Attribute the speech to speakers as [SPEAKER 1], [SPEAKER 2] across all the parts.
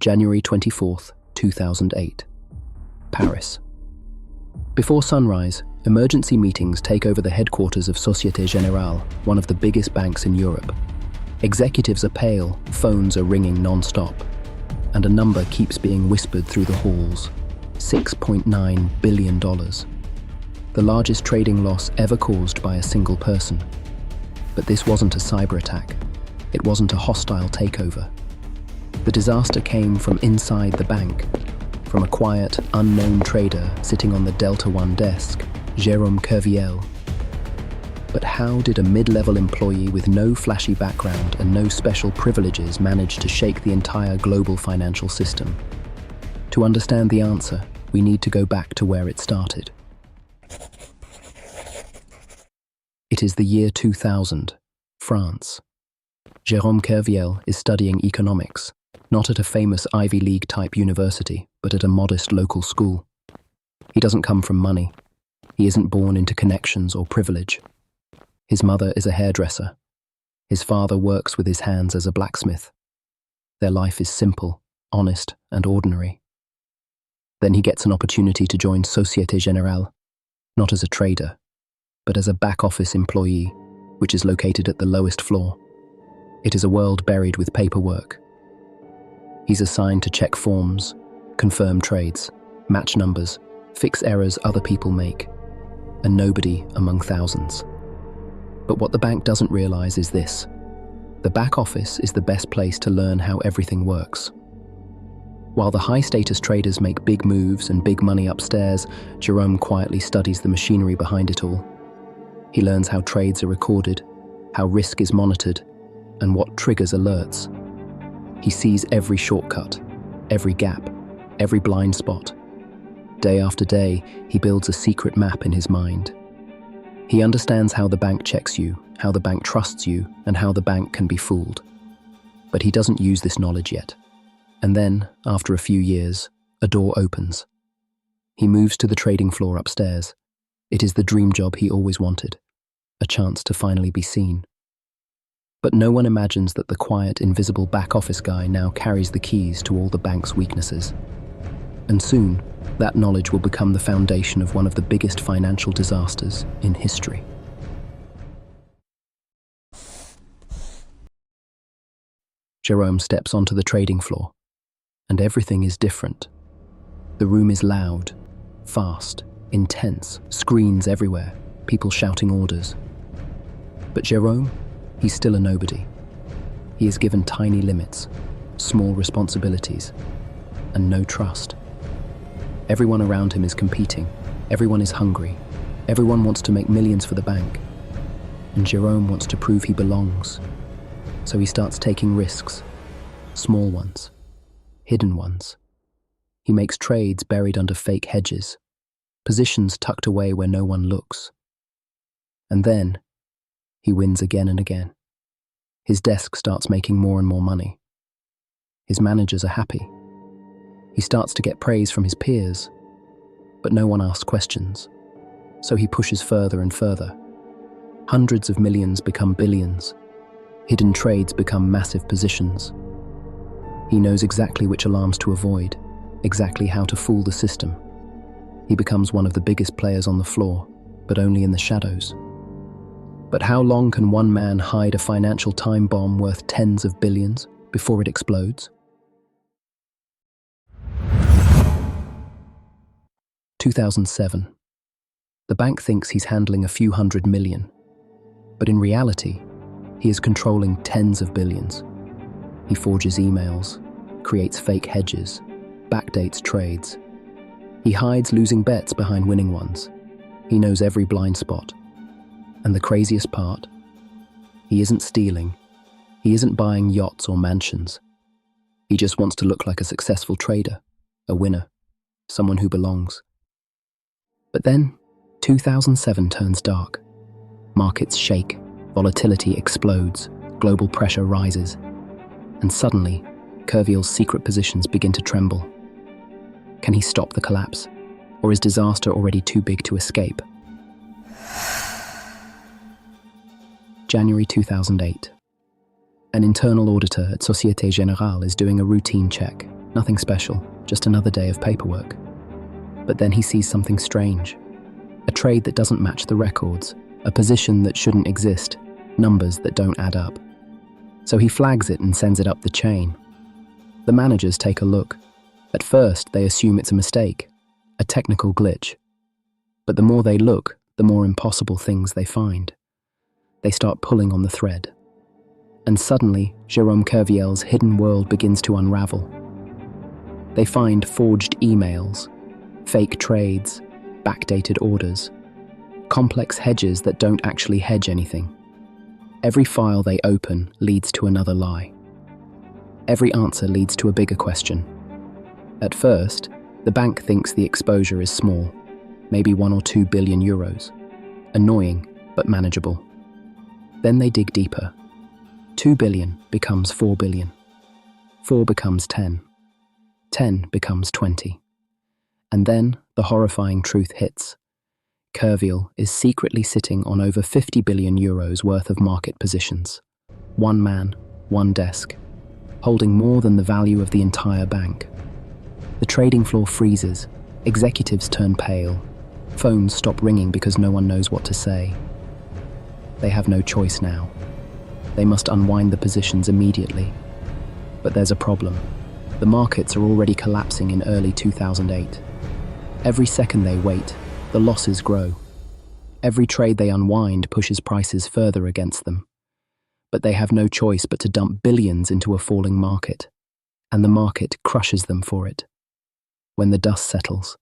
[SPEAKER 1] January 24th, 2008. Paris. Before sunrise, emergency meetings take over the headquarters of Société Générale, one of the biggest banks in Europe. Executives are pale, phones are ringing non-stop, and a number keeps being whispered through the halls: $6.9 billion. The largest trading loss ever caused by a single person. But this wasn't a cyber attack. It wasn't a hostile takeover. The disaster came from inside the bank, from a quiet, unknown trader sitting on the Delta One desk, Jérôme Kerviel. But how did a mid-level employee with no flashy background and no special privileges manage to shake the entire global financial system? To understand the answer, we need to go back to where it started. It is the year 2000, France. Jérôme Kerviel is studying economics, not at a famous Ivy League type university, but at a modest local school. He doesn't come from money. He isn't born into connections or privilege. His mother is a hairdresser. His father works with his hands as a blacksmith. Their life is simple, honest, and ordinary. Then he gets an opportunity to join Société Générale, not as a trader, but as a back-office employee, which is located at the lowest floor. It is a world buried with paperwork. He's assigned to check forms, confirm trades, match numbers, fix errors other people make, a nobody among thousands. But what the bank doesn't realize is this: the back office is the best place to learn how everything works. While the high-status traders make big moves and big money upstairs, Jerome quietly studies the machinery behind it all. He learns how trades are recorded, how risk is monitored, and what triggers alerts. He sees every shortcut, every gap, every blind spot. Day after day, he builds a secret map in his mind. He understands how the bank checks you, how the bank trusts you, and how the bank can be fooled. But he doesn't use this knowledge yet. And then, after a few years, a door opens. He moves to the trading floor upstairs. It is the dream job he always wanted, a chance to finally be seen. But no one imagines that the quiet, invisible back-office guy now carries the keys to all the bank's weaknesses. And soon, that knowledge will become the foundation of one of the biggest financial disasters in history. Jerome steps onto the trading floor, and everything is different. The room is loud, fast, intense, screens everywhere, people shouting orders. But Jerome, he's still a nobody. He is given tiny limits, small responsibilities, and no trust. Everyone around him is competing. Everyone is hungry. Everyone wants to make millions for the bank. And Jerome wants to prove he belongs. So he starts taking risks, small ones, hidden ones. He makes trades buried under fake hedges, positions tucked away where no one looks. And then, he wins again and again. His desk starts making more and more money. His managers are happy. He starts to get praise from his peers, but no one asks questions. So he pushes further and further. Hundreds of millions become billions. Hidden trades become massive positions. He knows exactly which alarms to avoid, exactly how to fool the system. He becomes one of the biggest players on the floor, but only in the shadows. But how long can one man hide a financial time bomb worth tens of billions before it explodes? 2007. The bank thinks he's handling a few $100 million, but in reality, he is controlling tens of billions. He forges emails, creates fake hedges, backdates trades. He hides losing bets behind winning ones. He knows every blind spot. And the craziest part, he isn't stealing. He isn't buying yachts or mansions. He just wants to look like a successful trader, a winner, someone who belongs. But then, 2007 turns dark. Markets shake, volatility explodes, global pressure rises. And suddenly, Kerviel's secret positions begin to tremble. Can he stop the collapse? Or is disaster already too big to escape? January 2008. An internal auditor at Société Générale is doing a routine check. Nothing special, just another day of paperwork. But then he sees something strange. A trade that doesn't match the records, a position that shouldn't exist, numbers that don't add up. So he flags it and sends it up the chain. The managers take a look. At first, they assume it's a mistake, a technical glitch. But the more they look, the more impossible things they find. They start pulling on the thread. And suddenly, Jérôme Kerviel's hidden world begins to unravel. They find forged emails, fake trades, backdated orders, complex hedges that don't actually hedge anything. Every file they open leads to another lie. Every answer leads to a bigger question. At first, the bank thinks the exposure is small, maybe 1 or 2 billion euros. Annoying, but manageable. Then they dig deeper. 2 billion becomes 4 billion. 4 becomes 10. 10 becomes 20. And then the horrifying truth hits. Kerviel is secretly sitting on over 50 billion euros worth of market positions. One man, one desk, holding more than the value of the entire bank. The trading floor freezes, executives turn pale, phones stop ringing because no one knows what to say. They have no choice now. They must unwind the positions immediately. But there's a problem. The markets are already collapsing in early 2008. Every second they wait, the losses grow. Every trade they unwind pushes prices further against them. But they have no choice but to dump billions into a falling market. And the market crushes them for it. When the dust settles,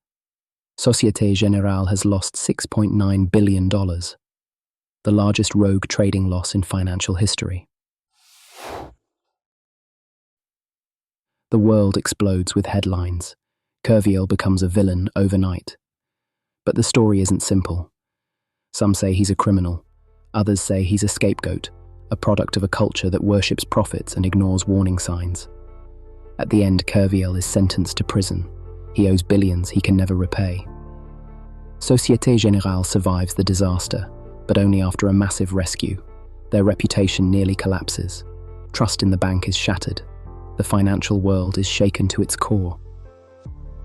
[SPEAKER 1] Société Générale has lost $6.9 billion, the largest rogue trading loss in financial history. The world explodes with headlines. Kerviel becomes a villain overnight. But the story isn't simple. Some say he's a criminal. Others say he's a scapegoat, a product of a culture that worships profits and ignores warning signs. At the end, Kerviel is sentenced to prison. He owes billions he can never repay. Société Générale survives the disaster, but only after a massive rescue. Their reputation nearly collapses. Trust in the bank is shattered. The financial world is shaken to its core.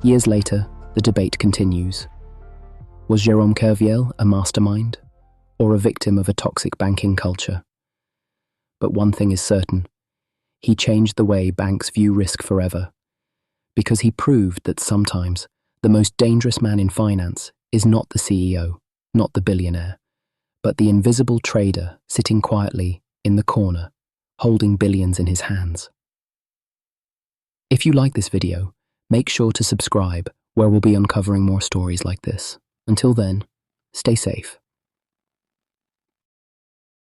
[SPEAKER 1] Years later, the debate continues. Was Jérôme Kerviel a mastermind, or a victim of a toxic banking culture? But one thing is certain. He changed the way banks view risk forever, because he proved that sometimes the most dangerous man in finance is not the CEO, not the billionaire, but the invisible trader sitting quietly in the corner, holding billions in his hands. If you like this video, make sure to subscribe, where we'll be uncovering more stories like this. Until then, stay safe.